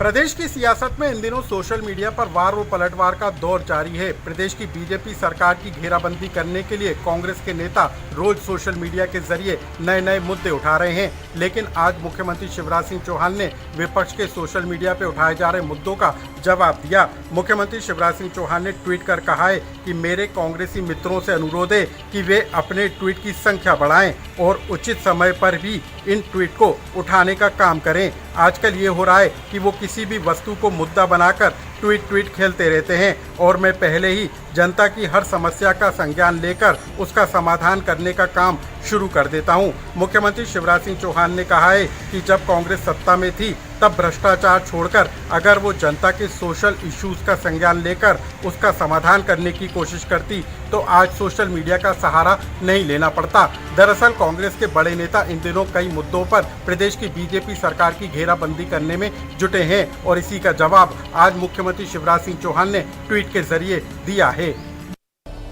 प्रदेश की सियासत में इन दिनों सोशल मीडिया पर वार व पलटवार का दौर जारी है। प्रदेश की बीजेपी सरकार की घेराबंदी करने के लिए कांग्रेस के नेता रोज सोशल मीडिया के जरिए नए नए मुद्दे उठा रहे हैं, लेकिन आज मुख्यमंत्री शिवराज सिंह चौहान ने विपक्ष के सोशल मीडिया पे उठाए जा रहे मुद्दों का जवाब दिया। मुख्यमंत्री शिवराज सिंह चौहान ने ट्वीट कर कहा है कि मेरे कांग्रेसी मित्रों से अनुरोध है कि वे अपने ट्वीट की संख्या बढ़ाएं और उचित समय पर भी इन ट्वीट को उठाने का काम करें। आजकल ये हो रहा है कि वो किसी भी वस्तु को मुद्दा बनाकर ट्वीट खेलते रहते हैं और मैं पहले ही जनता की हर समस्या का संज्ञान लेकर उसका समाधान करने का काम शुरू कर देता हूं। मुख्यमंत्री शिवराज सिंह चौहान ने कहा है कि जब कांग्रेस सत्ता में थी तब भ्रष्टाचार छोड़कर अगर वो जनता के सोशल इश्यूज का संज्ञान लेकर उसका समाधान करने की कोशिश करती तो आज सोशल मीडिया का सहारा नहीं लेना पड़ता। दरअसल कांग्रेस के बड़े नेता इन दिनों कई मुद्दों पर प्रदेश की बीजेपी सरकार की घेराबंदी करने में जुटे हैं और इसी का जवाब आज मुख्यमंत्री शिवराज सिंह चौहान ने ट्वीट के जरिए दिया है।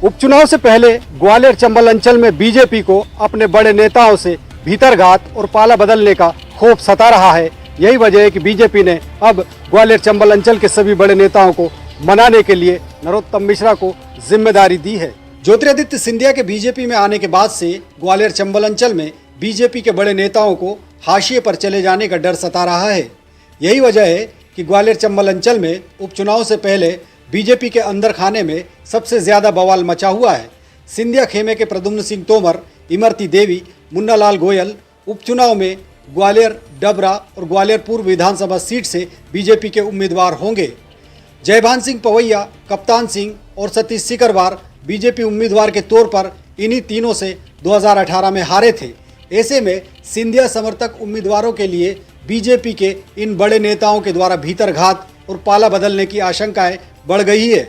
उपचुनाव से पहले ग्वालियर चंबल अंचल में बीजेपी को अपने बड़े नेताओं से भीतरघात और पाला बदलने का खौफ सता रहा है। यही वजह है कि बीजेपी ने अब ग्वालियर चंबल अंचल के सभी बड़े नेताओं को मनाने के लिए नरोत्तम मिश्रा को जिम्मेदारी दी है। ज्योतिरादित्य सिंधिया के बीजेपी में आने के बाद से ग्वालियर चंबल अंचल में बीजेपी के बड़े नेताओं को हाशिए पर चले जाने का डर सता रहा है। यही वजह है कि ग्वालियर चंबल अंचल में उपचुनाव से पहले बीजेपी के अंदर खाने में सबसे ज्यादा बवाल मचा हुआ है। सिंधिया खेमे के प्रद्युम्न सिंह तोमर, इमरती देवी, मुन्ना लाल गोयल उपचुनाव में ग्वालियर, डबरा और ग्वालियर पूर्व विधानसभा सीट से बीजेपी के उम्मीदवार होंगे। जयभान सिंह पवैया, कप्तान सिंह और सतीश सिकरवार बीजेपी उम्मीदवार के तौर पर इन्हीं तीनों से 2018 में हारे थे। ऐसे में सिंधिया समर्थक उम्मीदवारों के लिए बीजेपी के इन बड़े नेताओं के द्वारा भीतरघात और पाला बदलने की आशंकाएं बढ़ गई है।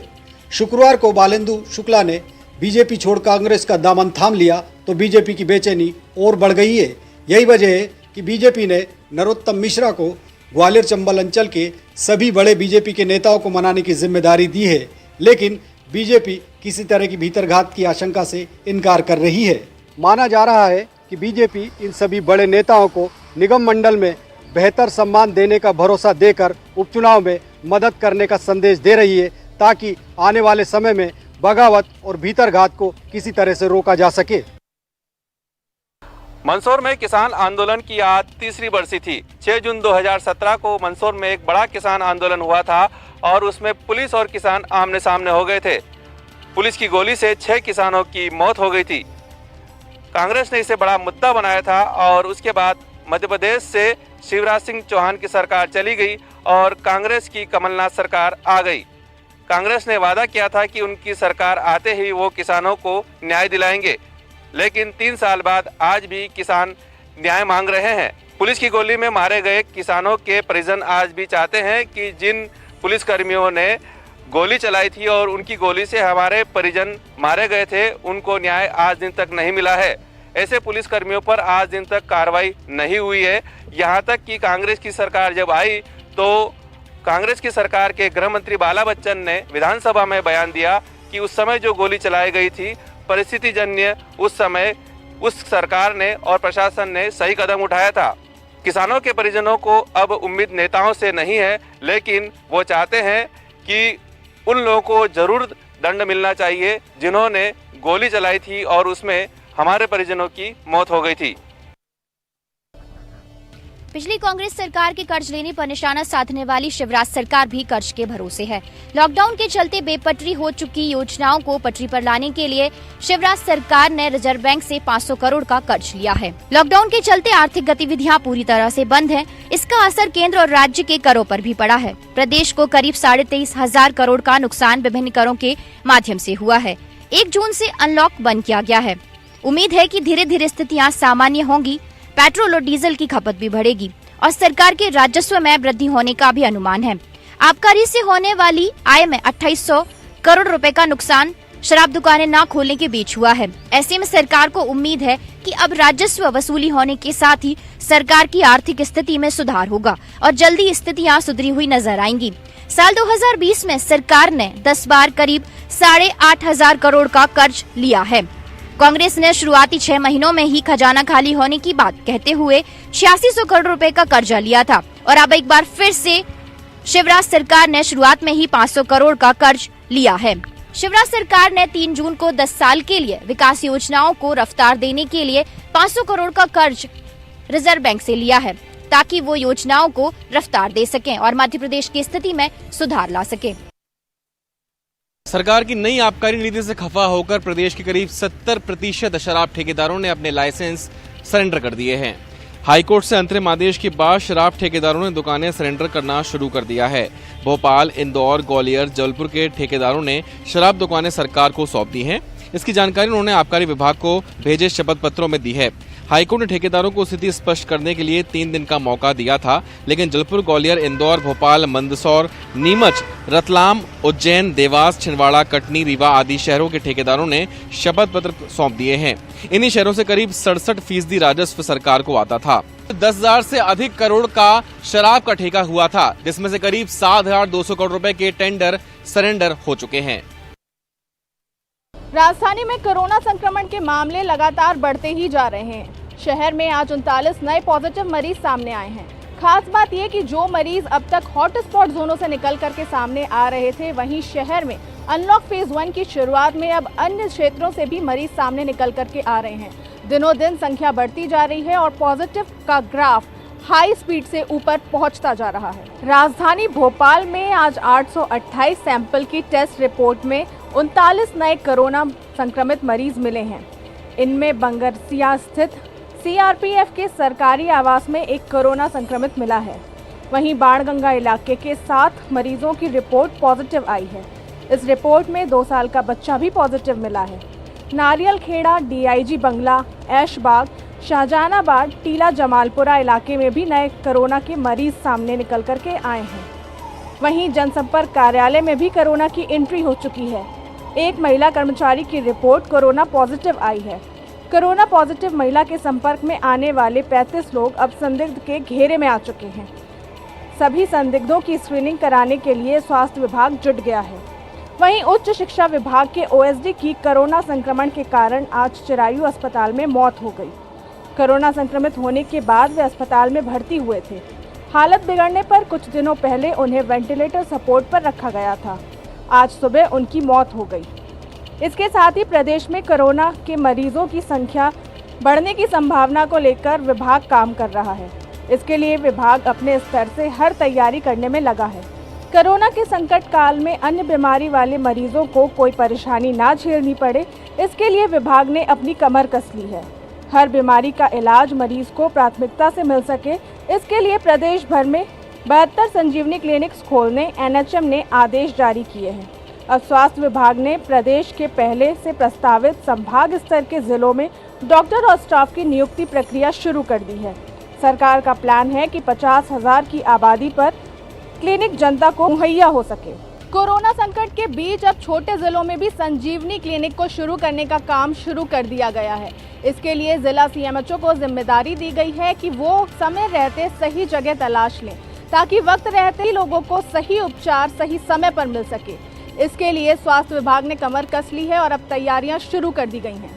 शुक्रवार को बालेंदु शुक्ला ने बीजेपी छोड़ कांग्रेस का दामन थाम लिया तो बीजेपी की बेचैनी और बढ़ गई है। यही वजह है कि बीजेपी ने नरोत्तम मिश्रा को ग्वालियर चंबल अंचल के सभी बड़े बीजेपी के नेताओं को मनाने की जिम्मेदारी दी है, लेकिन बीजेपी किसी तरह की भीतरघात की आशंका से इनकार कर रही है। माना जा रहा है कि बीजेपी इन सभी बड़े नेताओं को निगम मंडल में बेहतर सम्मान देने का भरोसा देकर उपचुनाव में मदद करने का संदेश दे रही है, ताकि आने वाले समय में बगावत और भीतरघात को किसी तरह से रोका जा सके। मंदसौर में किसान आंदोलन की आज तीसरी बरसी थी। 6 जून 2017 को मंदसौर में एक बड़ा किसान आंदोलन हुआ था और उसमें पुलिस और किसान आमने सामने हो गए थे। पुलिस की गोली से 6 किसानों की मौत हो गई थी। कांग्रेस ने इसे बड़ा मुद्दा बनाया था और उसके बाद मध्य प्रदेश से शिवराज सिंह चौहान की सरकार चली गई और कांग्रेस की कमलनाथ सरकार आ गई। कांग्रेस ने वादा किया था कि उनकी सरकार आते ही वो किसानों को न्याय दिलाएंगे, लेकिन 3 साल बाद आज भी किसान न्याय मांग रहे हैं। पुलिस की गोली में मारे गए किसानों के परिजन आज भी चाहते हैं कि जिन पुलिसकर्मियों ने गोली चलाई थी और उनकी गोली से हमारे परिजन मारे गए थे, उनको न्याय आज दिन तक नहीं मिला है। ऐसे पुलिसकर्मियों पर आज दिन तक कार्रवाई नहीं हुई है। यहाँ तक कि कांग्रेस की सरकार जब आई तो कांग्रेस की सरकार के गृह मंत्री बाला बच्चन ने विधानसभा में बयान दिया कि उस समय जो गोली चलाई गई थी परिस्थिति जन्य, उस समय उस सरकार ने और प्रशासन ने सही कदम उठाया था। किसानों के परिजनों को अब उम्मीद नेताओं से नहीं है, लेकिन वो चाहते हैं कि उन लोगों को जरूर दंड मिलना चाहिए जिन्होंने गोली चलाई थी और उसमें हमारे परिजनों की मौत हो गई थी। पिछली कांग्रेस सरकार के कर्ज लेने पर निशाना साधने वाली शिवराज सरकार भी कर्ज के भरोसे है। लॉकडाउन के चलते बेपटरी हो चुकी योजनाओं को पटरी पर लाने के लिए शिवराज सरकार ने रिजर्व बैंक से 500 करोड़ का कर्ज लिया है। लॉकडाउन के चलते आर्थिक गतिविधियां पूरी तरह से बंद हैं। इसका असर केंद्र और राज्य के करों पर भी पड़ा है। प्रदेश को करीब 23,500 करोड़ का नुकसान विभिन्न करों के माध्यम से हुआ है। 1 जून से अनलॉक बंद किया गया है। उम्मीद है कि धीरे धीरे स्थितियां सामान्य होंगी। पेट्रोल और डीजल की खपत भी बढ़ेगी और सरकार के राजस्व में वृद्धि होने का भी अनुमान है। आबकारी से होने वाली आय में 2800 करोड़ रुपए का नुकसान शराब दुकानें न खोलने के बीच हुआ है। ऐसे में सरकार को उम्मीद है कि अब राजस्व वसूली होने के साथ ही सरकार की आर्थिक स्थिति में सुधार होगा और जल्दी स्थितियां सुधरी हुई नजर आएंगी। साल 2020 में सरकार ने 10 बार करीब 8,500 करोड़ का कर्ज लिया है। कांग्रेस ने शुरुआती 6 महीनों में ही खजाना खाली होने की बात कहते हुए 8600 करोड़ रुपए का कर्जा लिया था और अब एक बार फिर से शिवराज सरकार ने शुरुआत में ही 500 करोड़ का कर्ज लिया है। शिवराज सरकार ने 3 जून को 10 साल के लिए विकास योजनाओं को रफ्तार देने के लिए 500 करोड़ का कर्ज रिजर्व बैंक से लिया है, ताकि वो योजनाओं को रफ्तार दे सकें और मध्य प्रदेश की स्थिति में सुधार ला सके। सरकार की नई आबकारी नीति से खफा होकर प्रदेश के करीब 70% शराब ठेकेदारों ने अपने लाइसेंस सरेंडर कर दिए हैं। हाईकोर्ट से अंतरिम आदेश के बाद शराब ठेकेदारों ने दुकानें सरेंडर करना शुरू कर दिया है। भोपाल, इंदौर, ग्वालियर, जबलपुर के ठेकेदारों ने शराब दुकानें सरकार को सौंप दी हैं। इसकी जानकारी उन्होंने आबकारी विभाग को भेजे शपथ पत्रों में दी है। हाईकोर्ट ने ठेकेदारों को स्थिति स्पष्ट करने के लिए 3 दिन का मौका दिया था, लेकिन जबलपुर, ग्वालियर, इंदौर, भोपाल, मंदसौर, नीमच, रतलाम, उज्जैन, देवास, छिंदवाड़ा, कटनी, रीवा आदि शहरों के ठेकेदारों ने शपथ पत्र सौंप दिए हैं। इन्हीं शहरों से करीब 67% राजस्व सरकार को आता था। 10,000 से अधिक करोड़ का शराब का ठेका हुआ था, जिसमें से करीब 7,200 करोड़ रुपए के टेंडर सरेंडर हो चुके हैं। राजधानी में कोरोना संक्रमण के मामले लगातार बढ़ते ही जा रहे हैं। शहर में आज 39 नए पॉजिटिव मरीज सामने आए हैं। खास बात यह कि जो मरीज अब तक हॉटस्पॉट जोनों से निकल करके सामने आ रहे थे, वहीं शहर में अनलॉक फेज 1 की शुरुआत में अब अन्य क्षेत्रों से भी मरीज सामने निकल करके आ रहे हैं। दिनों दिन संख्या बढ़ती जा रही है और पॉजिटिव का ग्राफ हाई स्पीड से ऊपर पहुंचता जा रहा है। राजधानी भोपाल में आज 828 सैंपल की टेस्ट रिपोर्ट में 39 नए कोरोना संक्रमित मरीज मिले हैं। इनमें बंगरसिया स्थित सीआरपीएफ के सरकारी आवास में एक कोरोना संक्रमित मिला है। वहीं बाणगंगा इलाके के 7 मरीजों की रिपोर्ट पॉजिटिव आई है। इस रिपोर्ट में 2 साल का बच्चा भी पॉजिटिव मिला है। नारियल खेड़ा, डीआईजी बंगला, ऐशबाग, शाहजहानाबाद, टीला जमालपुरा इलाके में भी नए कोरोना के मरीज सामने निकल कर के आए हैं। वहीं जनसंपर्क कार्यालय में भी कोरोना की एंट्री हो चुकी है। एक महिला कर्मचारी की रिपोर्ट कोरोना पॉजिटिव आई है। कोरोना पॉजिटिव महिला के संपर्क में आने वाले 35 लोग अब संदिग्ध के घेरे में आ चुके हैं। सभी संदिग्धों की स्क्रीनिंग कराने के लिए स्वास्थ्य विभाग जुट गया है। वहीं उच्च शिक्षा विभाग के ओएसडी की कोरोना संक्रमण के कारण आज चिरायू अस्पताल में मौत हो गई। कोरोना संक्रमित होने के बाद वे अस्पताल में भर्ती हुए थे। हालत बिगड़ने पर कुछ दिनों पहले उन्हें वेंटिलेटर सपोर्ट पर रखा गया था। आज सुबह उनकी मौत हो गई। इसके साथ ही प्रदेश में कोरोना के मरीजों की संख्या बढ़ने की संभावना को लेकर विभाग काम कर रहा है। इसके लिए विभाग अपने स्तर से हर तैयारी करने में लगा है। कोरोना के संकट काल में अन्य बीमारी वाले मरीजों को कोई परेशानी ना झेलनी पड़े, इसके लिए विभाग ने अपनी कमर कस ली है। हर बीमारी का इलाज मरीज को प्राथमिकता से मिल सके, इसके लिए प्रदेश भर में 72 संजीवनी क्लिनिक्स खोलने एनएचएम ने आदेश जारी किए हैं। अब स्वास्थ्य विभाग ने प्रदेश के पहले से प्रस्तावित संभाग स्तर के जिलों में डॉक्टर और स्टाफ की नियुक्ति प्रक्रिया शुरू कर दी है। सरकार का प्लान है कि 50,000 की आबादी पर क्लिनिक जनता को मुहैया हो सके। कोरोना संकट के बीच अब छोटे जिलों में भी संजीवनी क्लिनिक को शुरू करने का काम शुरू कर दिया गया है। इसके लिए जिला सीएमएचओ को जिम्मेदारी दी गई है कि वो समय रहते सही जगह तलाश लें, ताकि वक्त रहते ही लोगों को सही उपचार सही समय पर मिल सके। इसके लिए स्वास्थ्य विभाग ने कमर कस ली है और अब तैयारियां शुरू कर दी गई हैं।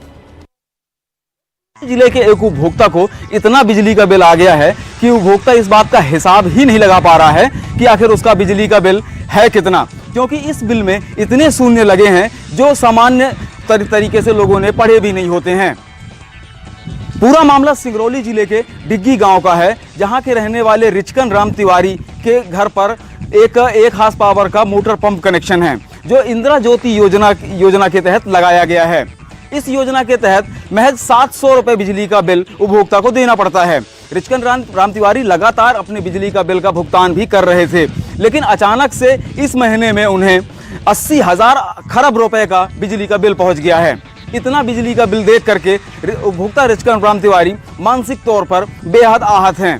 जिले के एक उपभोक्ता को इतना बिजली का बिल आ गया है कि उपभोक्ता इस बात का हिसाब ही नहीं लगा पा रहा है कि आखिर उसका बिजली का बिल है कितना, क्योंकि इस बिल में इतने शून्य लगे हैं जो सामान्य तरीके से लोगों ने पढ़े भी नहीं होते हैं। पूरा मामला सिंगरौली जिले के डिग्गी गांव का है, जहां के रहने वाले रिचकन राम तिवारी के घर पर एक हार्स पावर का मोटर पंप कनेक्शन है, जो इंदिरा ज्योति योजना के तहत लगाया गया है। इस योजना के तहत महज 700 रुपए बिजली का बिल उपभोक्ता को देना पड़ता है। रिचकन राम तिवारी लगातार अपने बिजली का बिल का भुगतान भी कर रहे थे, लेकिन अचानक से इस महीने में उन्हें 80,000 खरब रुपए का बिजली का बिल पहुंच गया है। इतना बिजली का बिल देख करके उपभोक्ता रिचकन राम तिवारी मानसिक तौर पर बेहद आहत हैं।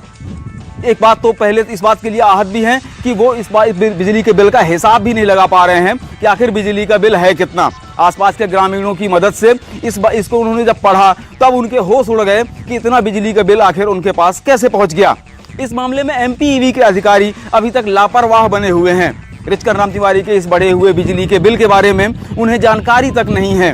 एक बात तो पहले इस बात के लिए आहत भी हैं कि वो इस बिजली के बिल का हिसाब भी नहीं लगा पा रहे हैं कि आखिर बिजली का बिल है कितना। आसपास के ग्रामीणों की मदद से इसको उन्होंने जब पढ़ा तब उनके होश उड़ गए कि इतना बिजली का बिल आखिर उनके पास कैसे पहुंच गया। इस मामले में एमपीईबी के अधिकारी अभी तक लापरवाह बने हुए हैं। रिचकन राम तिवारी के इस बढ़े हुए बिजली के बिल के बारे में उन्हें जानकारी तक नहीं है।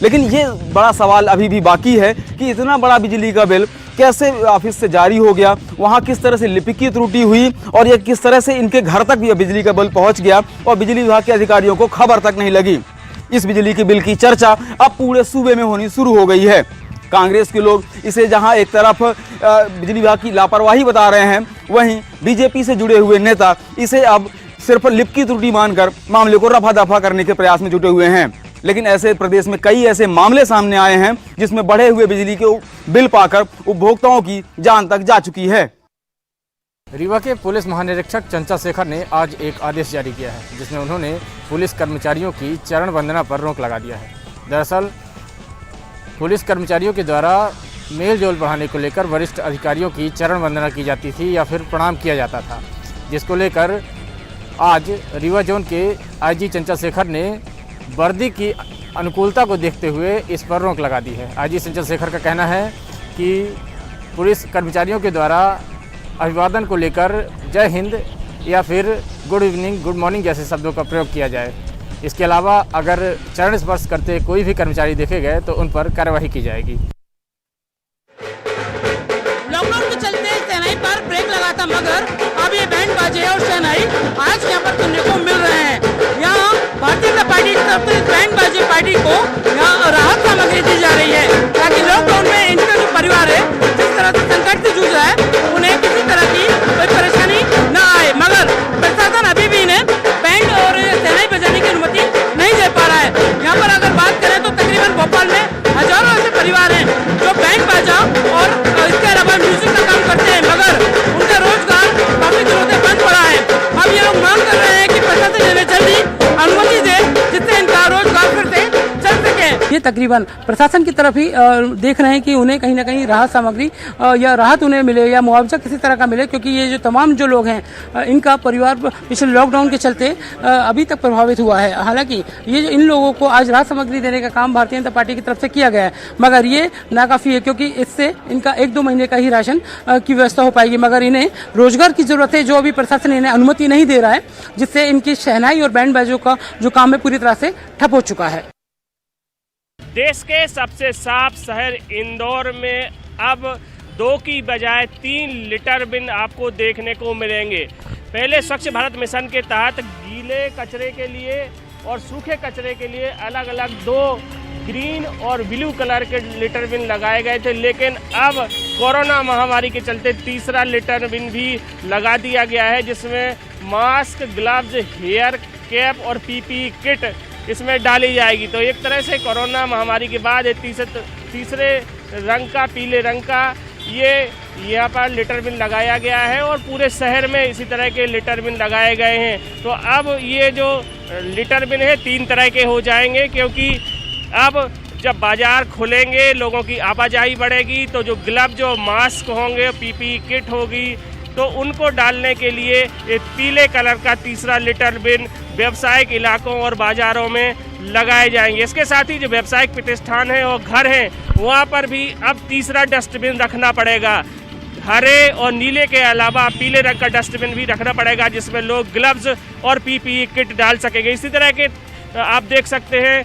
लेकिन ये बड़ा सवाल अभी भी बाकी है कि इतना बड़ा बिजली का बिल कैसे ऑफिस से जारी हो गया, वहाँ किस तरह से लिपिक की त्रुटि हुई और ये किस तरह से इनके घर तक भी बिजली का बिल पहुँच गया और बिजली विभाग के अधिकारियों को खबर तक नहीं लगी। इस बिजली के बिल की चर्चा अब पूरे सूबे में होनी शुरू हो गई है। कांग्रेस के लोग इसे जहां एक तरफ बिजली विभाग की लापरवाही बता रहे हैं, वहीं बीजेपी से जुड़े हुए नेता इसे अब सिर्फ लिप की त्रुटि मानकर मामले को रफा दफा करने के प्रयास में जुटे हुए हैं। लेकिन ऐसे प्रदेश में कई ऐसे मामले सामने आए हैं जिसमें बढ़े हुए बिजली के बिल पाकर उपभोक्ताओं की जान तक जा चुकी है। रीवा के पुलिस महानिरीक्षक चंचल शेखर ने आज एक आदेश जारी किया है, जिसमें उन्होंने पुलिस कर्मचारियों की चरण वंदना पर रोक लगा दिया है। दरअसल पुलिस कर्मचारियों के द्वारा मेल जोल बढ़ाने को लेकर वरिष्ठ अधिकारियों की चरण वंदना की जाती थी या फिर प्रणाम किया जाता था, जिसको लेकर आज रीवा जोन के आईजी चंचल शेखर ने वर्दी की अनुकूलता को देखते हुए इस पर रोक लगा दी है। आईजी चंचल शेखर का कहना है कि पुलिस कर्मचारियों के द्वारा अभिवादन को लेकर जय हिंद या फिर गुड इवनिंग, गुड मॉर्निंग जैसे शब्दों का प्रयोग किया जाए। इसके अलावा अगर चरण स्पर्श करते कोई भी कर्मचारी देखे गए तो उन पर कार्रवाई की जाएगी। लॉकडाउन के चलते सेनाई पर ब्रेक लगा था, मगर अब ये बैंड बाजे और सेनाई आज यहाँ पर सुनने को मिल रहे हैं। यहाँ भारतीय जनता पार्टी की तरफ से बैंड बाजे पार्टी को यहाँ राहत सामग्री दी जा रही है, ताकि लॉकडाउन में इनका जो परिवार है जिस तरह से संकट से जूझ रहा है उन्हें किसी तरह की कोई परेशानी न आए। मगर प्रशासन अभी भी इन्हें बैंड और सेनाई बजाने की अनुमति नहीं दे पा रहा है। यहाँ पर अगर बात करें तो तकरीबन भोपाल में हजारों ऐसे परिवार हैं जो बैंड बाजा और इसके अलावा म्यूजिक का काम करते हैं, मगर उनका रोजगार काफी दिनों से बंद पड़ा है। अब ये लोग मांग कर रहे हैं कि प्रशासन इन्हें जल्दी अनुमति दे जिससे इनका रोजगार फिर से चल सके। ये तकरीबन प्रशासन की तरफ ही देख रहे हैं कि उन्हें कहीं ना कहीं राहत सामग्री या राहत उन्हें मिले या मुआवजा किसी तरह का मिले, क्योंकि ये जो तमाम जो लोग हैं इनका परिवार पिछले लॉकडाउन के चलते अभी तक प्रभावित हुआ है। हालांकि ये इन लोगों को आज राहत सामग्री देने का काम भारतीय जनता पार्टी की तरफ से किया गया है, मगर ये नाकाफी है, क्योंकि इससे इनका 1-2 महीने का ही राशन की व्यवस्था हो पाएगी। मगर इन्हें रोजगार की जरूरत है, जो अभी प्रशासन इन्हें अनुमति नहीं दे रहा है, जिससे इनकी शहनाई और बैंड बाजों का जो काम है पूरी तरह से ठप हो चुका है। देश के सबसे साफ शहर इंदौर में अब 2 की बजाय 3 लिटर बिन आपको देखने को मिलेंगे। पहले स्वच्छ भारत मिशन के तहत गीले कचरे के लिए और सूखे कचरे के लिए अलग अलग 2 ग्रीन और ब्लू कलर के लिटर बिन लगाए गए थे, लेकिन अब कोरोना महामारी के चलते तीसरा लिटर बिन भी लगा दिया गया है, जिसमें मास्क, ग्लव्स, हेयर कैप और पीपीई किट इसमें डाली जाएगी। तो एक तरह से कोरोना महामारी के बाद तीसरे रंग का, पीले रंग का ये यहाँ पर लिटर बिन लगाया गया है और पूरे शहर में इसी तरह के लिटर बिन लगाए गए हैं। तो अब ये जो लिटर बिन है 3 तरह के हो जाएंगे, क्योंकि अब जब बाजार खुलेंगे, लोगों की आवाजाही बढ़ेगी, तो जो ग्लव, जो मास्क होंगे, पीपीई किट होगी, तो उनको डालने के लिए ये पीले कलर का तीसरा लिटर बिन व्यावसायिक इलाकों और बाजारों में लगाए जाएंगे। इसके साथ ही जो व्यावसायिक प्रतिष्ठान हैं और घर हैं, वहाँ पर भी अब तीसरा डस्टबिन रखना पड़ेगा। हरे और नीले के अलावा पीले रंग का डस्टबिन भी रखना पड़ेगा, जिसमें लोग ग्लव्स और पीपीई किट डाल सकेंगे। इसी तरह के आप देख सकते हैं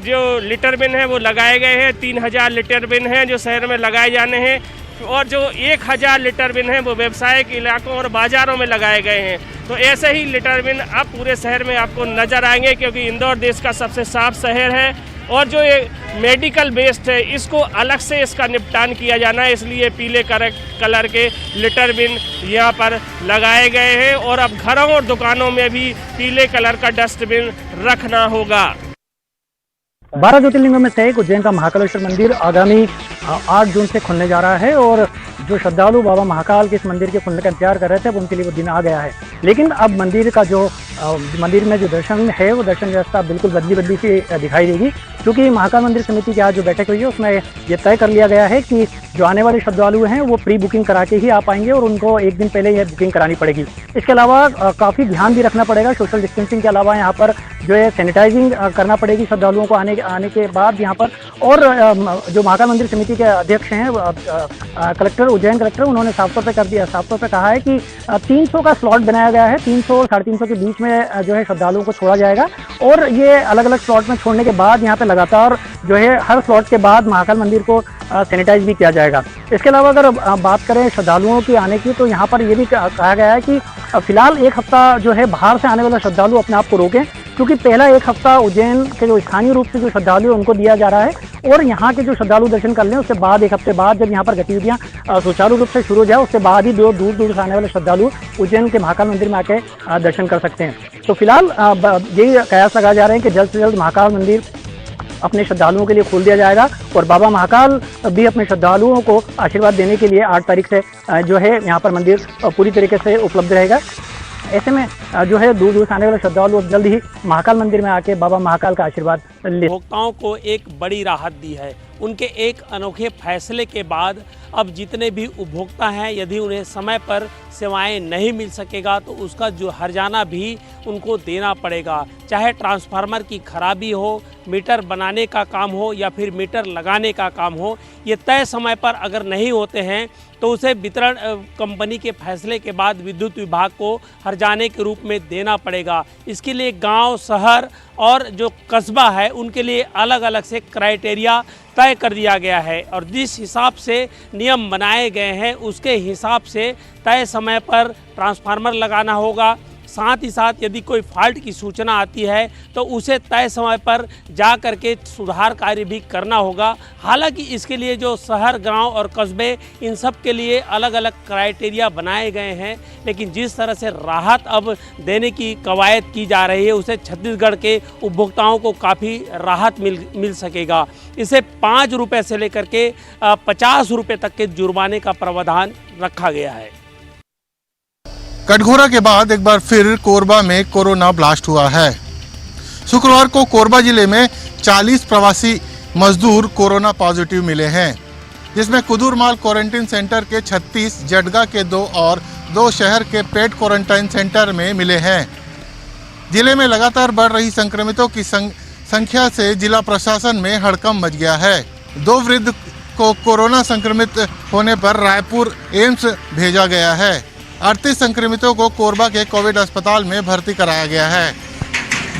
जो लिटर बिन है वो लगाए गए हैं। 3000 लिटर बिन हैं जो शहर में लगाए जाने हैं, और जो 1000 लिटर बिन है वो व्यावसायिक इलाकों और बाज़ारों में लगाए गए हैं। तो ऐसे ही लिटर बिन अब पूरे शहर में आपको नज़र आएंगे, क्योंकि इंदौर देश का सबसे साफ शहर है और जो ये मेडिकल वेस्ट है इसको अलग से इसका निपटान किया जाना है, इसलिए पीले कलर के लिटर बिन यहाँ पर लगाए गए हैं। और अब घरों और दुकानों में भी पीले कलर का डस्टबिन रखना होगा। 12 ज्योतिर्लिंगों में से एक उज्जैन का महाकालेश्वर मंदिर आगामी 8 जून से खुलने जा रहा है, और जो श्रद्धालु बाबा महाकाल के इस मंदिर के खुलने का इंतजार कर रहे थे, अब उनके लिए वो दिन आ गया है। लेकिन अब मंदिर में जो दर्शन है वो दर्शन व्यवस्था बिल्कुल बदली सी दिखाई देगी, क्योंकि महाकाल मंदिर समिति की आज जो बैठक हुई है उसमें ये तय कर लिया गया है कि जो आने वाले श्रद्धालु हैं वो प्री बुकिंग करा के ही आ पाएंगे और उनको 1 दिन पहले यह बुकिंग करानी पड़ेगी। इसके अलावा काफ़ी ध्यान भी रखना पड़ेगा। सोशल डिस्टेंसिंग के अलावा यहाँ पर जो है सैनिटाइजिंग करना पड़ेगी श्रद्धालुओं को आने के बाद यहाँ पर और जो महाकाल मंदिर समिति के अध्यक्ष हैं कलेक्टर, उज्जैन कलेक्टर, उन्होंने साफ तौर पे कहा है कि 300 का स्लॉट बनाया गया है। 300 और 350 के बीच में जो है श्रद्धालुओं को छोड़ा जाएगा और ये अलग अलग स्लॉट में छोड़ने के बाद यहाँ पे लगातार जो है हर स्लॉट के बाद महाकाल मंदिर को सैनिटाइज भी किया जाएगा। इसके अलावा अगर बात करें श्रद्धालुओं की आने की, तो यहाँ पर ये भी कहा गया है कि फिलहाल एक हफ्ता जो है बाहर से आने वाले श्रद्धालु अपने आप को रोकें, क्योंकि पहला एक हफ्ता उज्जैन के जो स्थानीय रूप से जो श्रद्धालु उनको दिया जा रहा है और यहाँ के जो श्रद्धालु दर्शन कर लें, उसके बाद एक हफ्ते बाद जब यहाँ पर गतिविधियाँ सुचारू रूप से शुरू हो जाए, उसके बाद ही दूर दूर से आने वाले श्रद्धालु उज्जैन के महाकाल मंदिर में आके दर्शन कर सकते हैं। तो फिलहाल यही कयास लगाए जा रहे हैं कि जल्द से जल्द महाकाल मंदिर अपने श्रद्धालुओं के लिए खोल दिया जाएगा और बाबा महाकाल भी अपने श्रद्धालुओं को आशीर्वाद देने के लिए 8 तारीख से जो है यहाँ पर मंदिर पूरी तरीके से उपलब्ध रहेगा। ऐसे में जो है दूर दूर से आने वाले श्रद्धालु जल्द ही महाकाल मंदिर में आके बाबा महाकाल का आशीर्वाद ले। उपभोक्ताओं को एक बड़ी राहत दी है। उनके एक अनोखे फैसले के बाद अब जितने भी उपभोक्ता हैं, यदि उन्हें समय पर सेवाएं नहीं मिल सकेगा तो उसका जो हर्जाना भी उनको देना पड़ेगा। चाहे ट्रांसफार्मर की खराबी हो, मीटर बनाने का काम हो या फिर मीटर लगाने का काम हो, ये तय समय पर अगर नहीं होते हैं तो उसे वितरण कंपनी के फैसले के बाद विद्युत विभाग को हर्जाने के रूप में देना पड़ेगा। इसके लिए गांव, शहर और जो कस्बा है उनके लिए अलग अलग से क्राइटेरिया तय कर दिया गया है और जिस हिसाब से नियम बनाए गए हैं उसके हिसाब से तय समय पर ट्रांसफार्मर लगाना होगा। साथ ही साथ यदि कोई फॉल्ट की सूचना आती है तो उसे तय समय पर जा करके सुधार कार्य भी करना होगा। हालांकि इसके लिए जो शहर, गांव और कस्बे, इन सब के लिए अलग अलग क्राइटेरिया बनाए गए हैं, लेकिन जिस तरह से राहत अब देने की कवायद की जा रही है उससे छत्तीसगढ़ के उपभोक्ताओं को काफ़ी राहत मिल सकेगा। इसे 5 रुपये से लेकर के 50 रुपये तक के जुर्माने का प्रावधान रखा गया है। कटघोरा के बाद एक बार फिर कोरबा में कोरोना ब्लास्ट हुआ है। शुक्रवार को कोरबा जिले में 40 प्रवासी मजदूर कोरोना पॉजिटिव मिले हैं, जिसमें कुदुरमाल क्वारंटाइन सेंटर के 36, जडगा के 2 और 2 शहर के पेड क्वारंटाइन सेंटर में मिले हैं। जिले में लगातार बढ़ रही संक्रमितों की संख्या से जिला प्रशासन में हड़कंप मच गया है। 2 वृद्ध को कोरोना संक्रमित होने पर रायपुर एम्स भेजा गया है। 38 संक्रमितों को कोरबा के कोविड अस्पताल में भर्ती कराया गया है।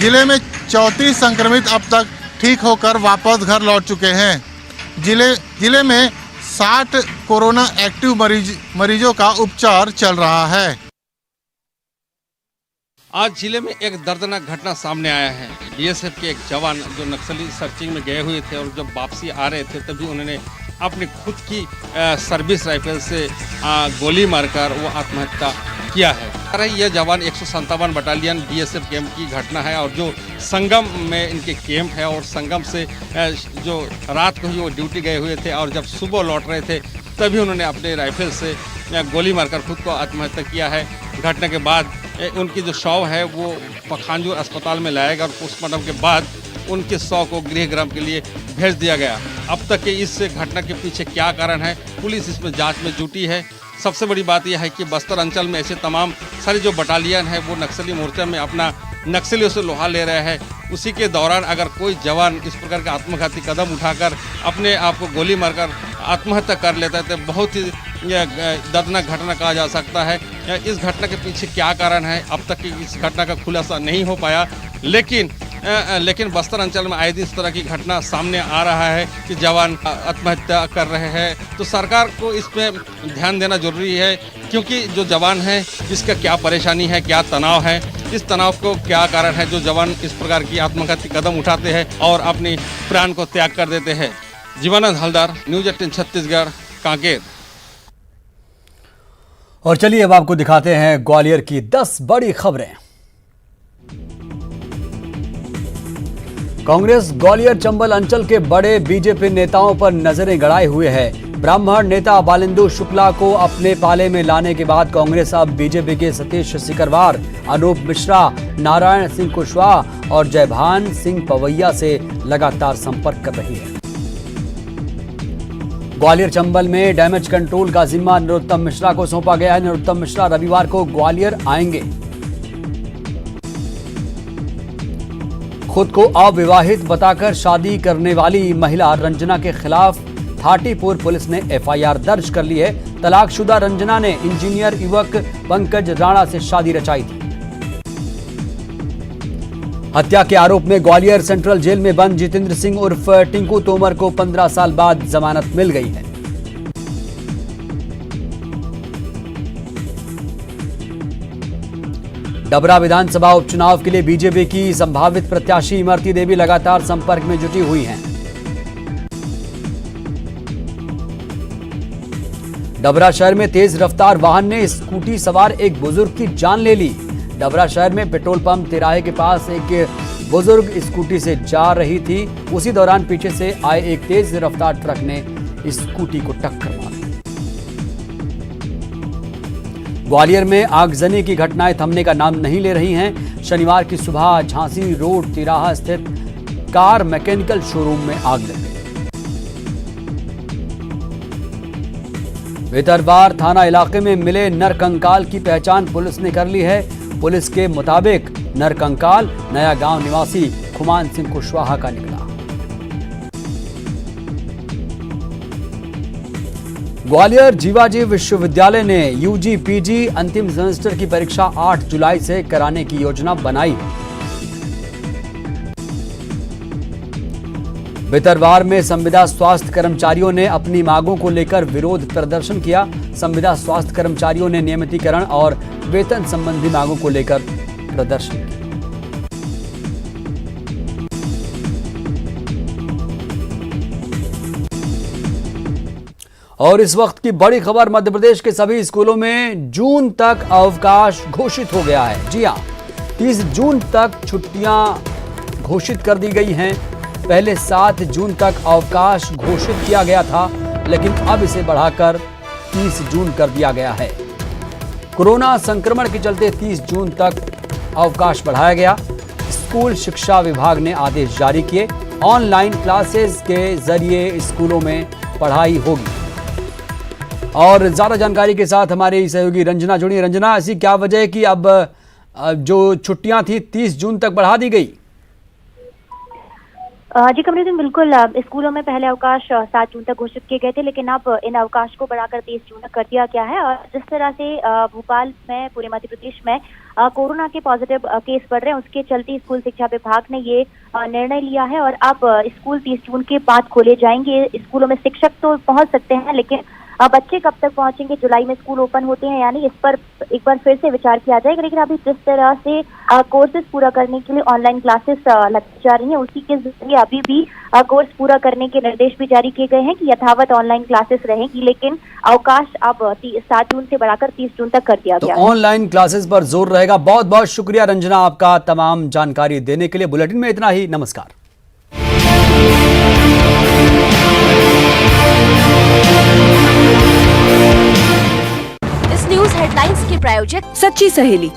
जिले में 34 संक्रमित अब तक ठीक होकर वापस घर लौट चुके हैं। जिले में 60 कोरोना एक्टिव मरीजों का उपचार चल रहा है। आज जिले में एक दर्दनाक घटना सामने आया है। बीएसएफ के एक जवान जो नक्सली सर्चिंग में गए हुए थे और जब वापसी आ रहे थे तभी उन्होंने अपनी खुद की सर्विस राइफल से गोली मारकर वो आत्महत्या किया है। यह जवान 157 बटालियन बीएसएफ कैंप की घटना है और जो संगम में इनके कैंप है और संगम से जो रात को ही वो ड्यूटी गए हुए थे और जब सुबह लौट रहे थे तभी उन्होंने अपने राइफल से गोली मारकर खुद को आत्महत्या किया है। घटना के बाद उनकी जो शव है वो पखांजूर अस्पताल में लाया गया और पोस्टमार्टम के बाद उनके शव को गृह ग्राम के लिए भेज दिया गया। अब तक के इस घटना के पीछे क्या कारण है, पुलिस इसमें जांच में जुटी है। सबसे बड़ी बात यह है कि बस्तर अंचल में ऐसे तमाम सारी जो बटालियन है वो नक्सली मोर्चा में अपना नक्सलियों से लोहा ले रहे हैं। उसी के दौरान अगर कोई जवान इस प्रकार का आत्मघाती कदम उठाकर अपने आप को गोली मारकर आत्महत्या कर लेता है तो बहुत ही दर्दनाक घटना कहा जा सकता है। इस घटना के पीछे क्या कारण है अब तक की इस घटना का खुलासा नहीं हो पाया, लेकिन बस्तर अंचल में आए दिन इस तरह की घटना सामने आ रहा है कि जवान आत्महत्या कर रहे हैं। तो सरकार को इस पर ध्यान देना जरूरी है, क्योंकि जो जवान है इसका क्या परेशानी है, क्या तनाव है, इस तनाव को क्या कारण है जो जवान इस प्रकार की आत्मघाती कदम उठाते हैं और अपनी प्राण को त्याग कर देते हैं। जीवानंद हलदार, न्यूज 18 छत्तीसगढ़, कांकेर। और चलिए अब आपको दिखाते हैं ग्वालियर की 10 बड़ी खबरें। कांग्रेस ग्वालियर चंबल अंचल के बड़े बीजेपी नेताओं पर नजरें गड़ाए हुए है। ब्राह्मण नेता बालेंदु शुक्ला को अपने पाले में लाने के बाद कांग्रेस अब बीजेपी के सतीश सिकरवार, अनूप मिश्रा, नारायण सिंह कुशवाहा और जयभान सिंह पवैया से लगातार संपर्क कर रही है। ग्वालियर चंबल में डैमेज कंट्रोल का जिम्मा नरोत्तम मिश्रा को सौंपा गया है। नरोत्तम मिश्रा रविवार को ग्वालियर आएंगे। खुद को अविवाहित बताकर शादी करने वाली महिला रंजना के खिलाफ थाटीपुर पुलिस ने एफआईआर दर्ज कर ली है। तलाकशुदा रंजना ने इंजीनियर युवक पंकज राणा से शादी रचाई थी। हत्या के आरोप में ग्वालियर सेंट्रल जेल में बंद जितेंद्र सिंह उर्फ टिंकू तोमर को 15 साल बाद जमानत मिल गई है। डबरा विधानसभा उपचुनाव के लिए बीजेपी की संभावित प्रत्याशी इमरती देवी लगातार संपर्क में जुटी हुई हैं। डबरा शहर में तेज रफ्तार वाहन ने स्कूटी सवार एक बुजुर्ग की जान ले ली। डबरा शहर में पेट्रोल पंप तिराहे के पास एक बुजुर्ग स्कूटी से जा रही थी। उसी दौरान पीछे से आए एक तेज रफ्तार ट्रक ने स्कूटी को टक्कर मारी। ग्वालियर में आगजनी की घटनाएं थमने का नाम नहीं ले रही हैं। शनिवार की सुबह झांसी रोड तिराहा स्थित कार मैकेनिकल शोरूम में आग लग गई। भितरवार थाना इलाके में मिले नरकंकाल की पहचान पुलिस ने कर ली है। पुलिस के मुताबिक नरकंकाल नया गांव निवासी खुमान सिंह कुशवाहा का निकला। ग्वालियर जीवाजी विश्वविद्यालय ने यूजी पीजी अंतिम सेमेस्टर की परीक्षा 8 जुलाई से कराने की योजना बनाई है। भितरवार में संविदा स्वास्थ्य कर्मचारियों ने अपनी मांगों को लेकर विरोध प्रदर्शन किया। संविदा स्वास्थ्य कर्मचारियों ने नियमितीकरण और वेतन संबंधी मांगों को लेकर प्रदर्शन किया। और इस वक्त की बड़ी खबर, मध्य प्रदेश के सभी स्कूलों में जून तक अवकाश घोषित हो गया है। जी हां, 30 जून तक छुट्टियां घोषित कर दी गई हैं। पहले 7 जून तक अवकाश घोषित किया गया था, लेकिन अब इसे बढ़ाकर 30 जून कर दिया गया है। कोरोना संक्रमण के चलते 30 जून तक अवकाश बढ़ाया गया। स्कूल शिक्षा विभाग ने आदेश जारी किए। ऑनलाइन क्लासेस के जरिए स्कूलों में पढ़ाई होगी। और ज्यादा जानकारी के साथ हमारे सहयोगी रंजना जुड़ी। रंजना, ऐसी क्या वजह है कि अब जो छुट्टियां थी 30 जून तक बढ़ा दी गई? जी कमरुद्दीन, बिल्कुल स्कूलों में पहले अवकाश 7 जून तक घोषित किए गए थे, लेकिन अब इन अवकाश को बढ़ाकर 30 जून तक कर दिया गया है। और जिस तरह से भोपाल में, पूरे मध्य प्रदेश में कोरोना के पॉजिटिव केस बढ़ रहे हैं, उसके चलते स्कूल शिक्षा विभाग ने ये निर्णय लिया है। और अब स्कूल 30 जून के बाद खोले जाएंगे। स्कूलों में शिक्षक तो पहुंच सकते हैं, लेकिन बच्चे कब तक पहुंचेंगे, जुलाई में स्कूल ओपन होते हैं यानी, इस पर एक बार फिर से विचार किया जाएगा। लेकिन अभी जिस तरह से कोर्सेज पूरा करने के लिए ऑनलाइन क्लासेस लगाई जा रही हैं, उसी के जरिए अभी भी कोर्स पूरा करने के निर्देश भी जारी किए गए हैं कि यथावत ऑनलाइन क्लासेस रहेंगी, लेकिन अवकाश अब 7 जून से बढ़ाकर 30 जून तक कर दिया गया। तो ऑनलाइन क्लासेस पर जोर रहेगा। बहुत बहुत शुक्रिया रंजना आपका तमाम जानकारी देने के लिए। बुलेटिन में इतना ही। नमस्कार। न्यूज हेडलाइंस के प्रायोजक सच्ची सहेली